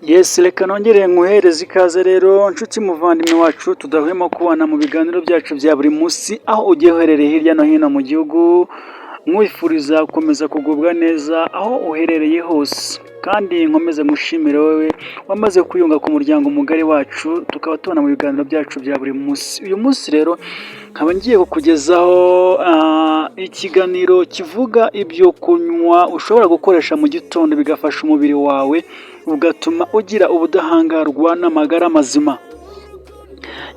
Yes, reka nongere nkuhereze ikaze rero nshuti muvandimwe wacu tudahwema kubana mu biganiro byacu bya buri munsi aho ugiye uherereye hirya no hino mu gihugu, nkwifuriza gukomeza kugubwa neza aho uherereye hose kandi nkomeze mushimire wowe wamaze kwiyunga ku muryango mugari wacu tukaba tubona mu biganiro byacu bya buri munsi. Uyu munsi rero nkaba ngiye kukugezaho ikiganiro kivuga ibyo kunywa ushobora gukoresha mu gitondo bigafasha umubiri wawe ugatuma ugira ubudahangarwa n'amagara mazima.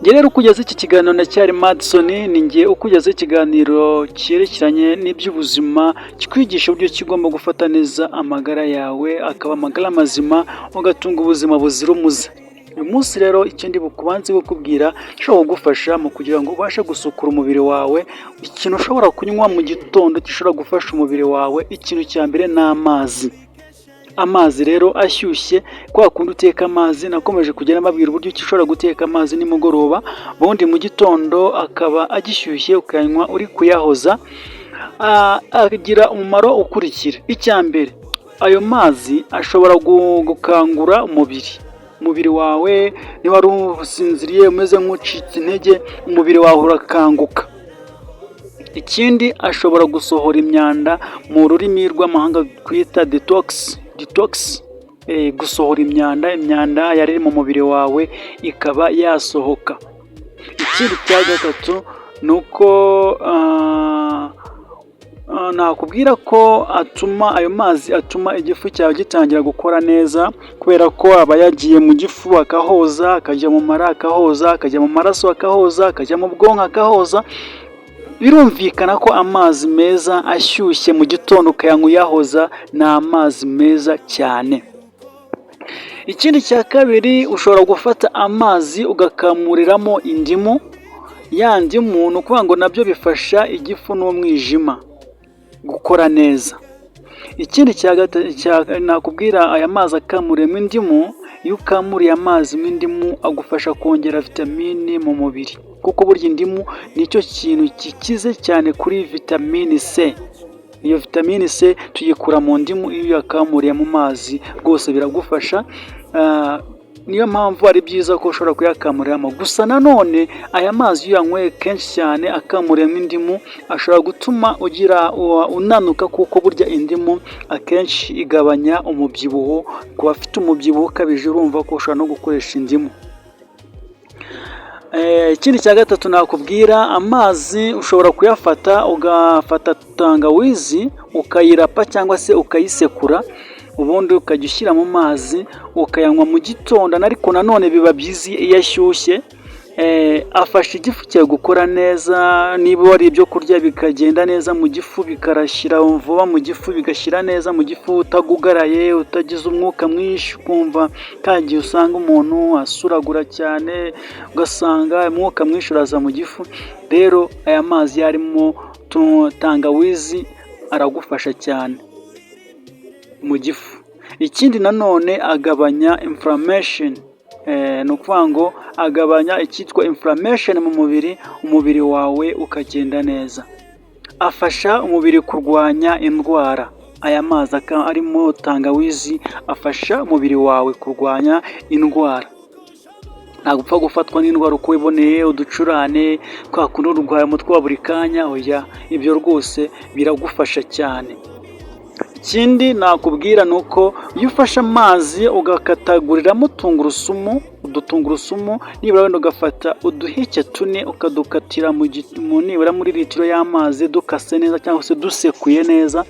Njye rero ukugeza iki kiganiro ndacyari Madison, ni njye ukugeza ikiganiro cyerekeranye n'iby'ubuzima kikwigisha uburyo kigomba gufata neza amagara yawe akaba amagara mazima ugatunga ubuzima buzira umuze. Uyu munsi rero ikindi bukubanze kukubwira gishobora kugufasha mu kugira ngo ubashe gusukura umubiri wawe, ikintu ushobora kunywa mu gitondo gishobora gufasha umubiri wawe, ikintu cya mbere ni amazi. Amazi rero ashyushye, kwa kundi uteka amazi nakomeje kugenda mbabwira uburyo ushobora guteka amazi nimugoroba, ubundi mu gitondo akaba agishyushye ukanywa uri kuyahoza, agira umumaro ukurikira. Icya mbere, ayo mazi ashobora gukangura umubiri wawe. Niba wari usinziriye umeze nk'ucitse intege, umubiri wawe urakanguka. Ikindi, ashobora gusohora imyanda, mu rurimi rw'amahanga twita detox, gusohora imyanda yari iri mu mubiri wawe ikaba yasohoka. Ikindi cya gatatu ni uko nakubwira ko ayo mazi atuma igifu cyawe gitangira gukora neza, kubera ko aba yagiye mu gifu akahoza, akajya mu mara akahoza, akajya mu maraso akahoza, akajya mu bwonko akahoza. Birumvikana ko amazi meza ashyushye mu gitondo ukayanywa uyahoza ni amazi meza cyane. Ikindi cya kabiri, ushobora gufata amazi ugakamuriramo indimu. Ya ndimu ni ukuvuga ngo nabyo bifasha igifu n'umwijima gukora neza. Ikindi nakubwira, aya mazi akamuriyemo indimu, iyo ukamuriye amazi mu indimu agufasha kongera vitamini mu mubiri, kuko burya indimu nicyo kintu gikize cyane kuri vitamini C. Iyo vitamini C tuyikura mu ndimu, iyo uyakamuriye mu mazi rwose biragufasha. Niyo mpamvu ari byiza ko ushobora kuyakamuriramo. Gusa nanone aya mazi iyo uyanyweye kenshi cyane akamuriyemo indimu ashobora gutuma unanuka, kuko burya indimu akenshi igabanya umubyibuho. Ku bafite umubyibuho ukabije urumva ko ushobora no gukoresha indimu. Ikindi cya gatatu nakubwira, amazi ushobora kuyafata, ugafata tangawizi ukayirapa cyangwa se ukayisekura, ubundi ukajya ushyira mu mazi ukayanywa mu gitondo. Ariko nanone biba byiza iyo ashyushye, afasha igifu cyawe gukora neza. Niba wari ibyo kurya bikagenda neza mu gifu, bikarashyira vuba mu gifu, bigashyira neza mu gifu, utagugaraye, utagize umwuka mwinshi, ukumva kagiye usanga umuntu asuragura cyane, ugasanga umwuka mwinshi uraza mu gifu. Rero aya mazi yarimo tangawizi aragufasha cyane mu gifu. Ikindi nanone agabanya inflammation, ni ukuvuga ngo agabanya icyitwa inflammation mu umubiri wawe ukagenda neza. Afasha umubiri kurwanya indwara. Aya mazi arimo tangawizi afasha umubiri wawe kurwanya indwara. Ntabwo upfa gufatwa n'indwara uko wiboneye, uducurane, kwa kundi urwaye umutwe wa buri kanya, oya, ibyo rwose biragufasha cyane. Ikindi nakubwira ni uko iyo ufashe amazi ugakataguriramo tungurusumu, udutungurusumu nibura wenda ugafata uduheke 4 ukadukatira nibura muri litiro y'amazi, dukase neza cyangwa se dusekuye neza,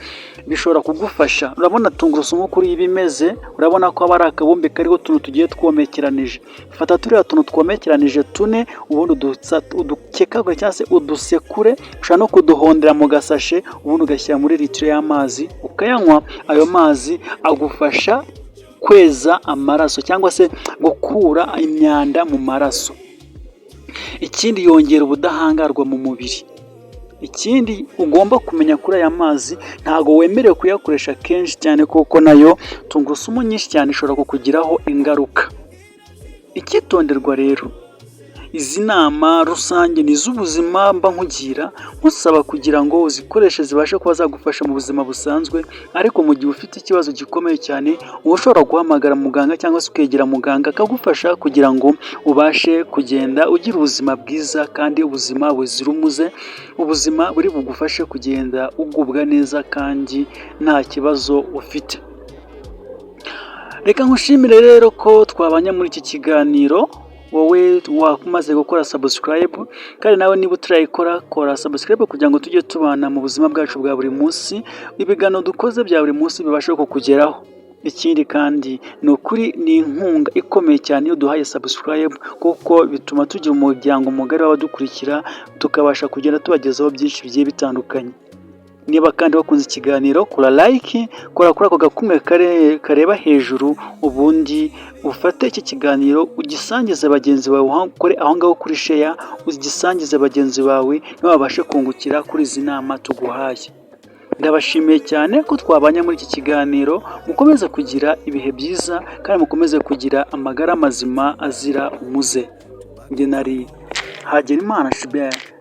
bishobora kugufasha. Urabona tungurusumu kuri ibi imeze, urabona ko aba ari akabumbe kariho utuntu tugiye twomekeranije. Fata turiya tuntu twomekeranije 4, ubundi udukekagure cyangwa se udusekure, ushobora no kuduhondera mu gasashe, ubundi ugashyira muri litiro y'amazi ukayanywa. Ayo mazi agufasha kweza amaraso cyangwa se gukura imyanda mu maraso. Ikindi, yongera ubudahangarwa mu mubiri. Ikindi ugomba kumenya kuri aya mazi, ntago wemerewe kuyakoresha kenshi cyane, kuko nayo tungurusumu nyinshi cyane ishobora kukugiraho ingaruka. Icyitonderwa rero, izi nama rusange ni iz'ubuzima mba nkugira nkusaba kugira ngo uzikoreshe zibashe kuba zagufasha mu buzima busanzwe, ariko mu gihe ufite ikibazo gikomeye cyane uba ushobora guhamagara muganga cyangwa se ukegera muganga akagufasha kugira ngo ubashe kugenda ugira ubuzima bwiza kandi ubuzima buzira umuze, ubuzima buri bugufashe kugenda ugubwa neza kandi nta kibazo ufite. Reka nkushimire rero ko twabanye muri iki kiganiro, wowe wamaze gukora subscribe kandi nawe niba utarayikora kora subscribe kugira ngo tujye tubana mu buzima bwacu bwa buri munsi, ibiganiro dukoze bya buri munsi bibashe kukugeraho. Ikindi kandi ni ukuri ni inkunga ikomeye cyane iyo duhaye subscribe, kuko bituma tugira umuryango mugari w'abadukurikira tukabasha kugenda tubagezaho byinshi bigiye bitandukanye. Niba kandi wakunze ikiganiro kora like, kora kuri ako gakumwe kareba hejuru, ubundi ufate iki kiganiro ugisangize bagenzi bawe, ukore aho ngaho kuri share ugisangize bagenzi bawe nabo babashe kungukira kuri izi nama tuguhaye. Ndabashimiye cyane ko twabanye muri iki kiganiro, mukomeze kugira ibihe byiza kandi mukomeze kugira amagara mazima azira umuze. Njye nari Hagenimana Gilbert.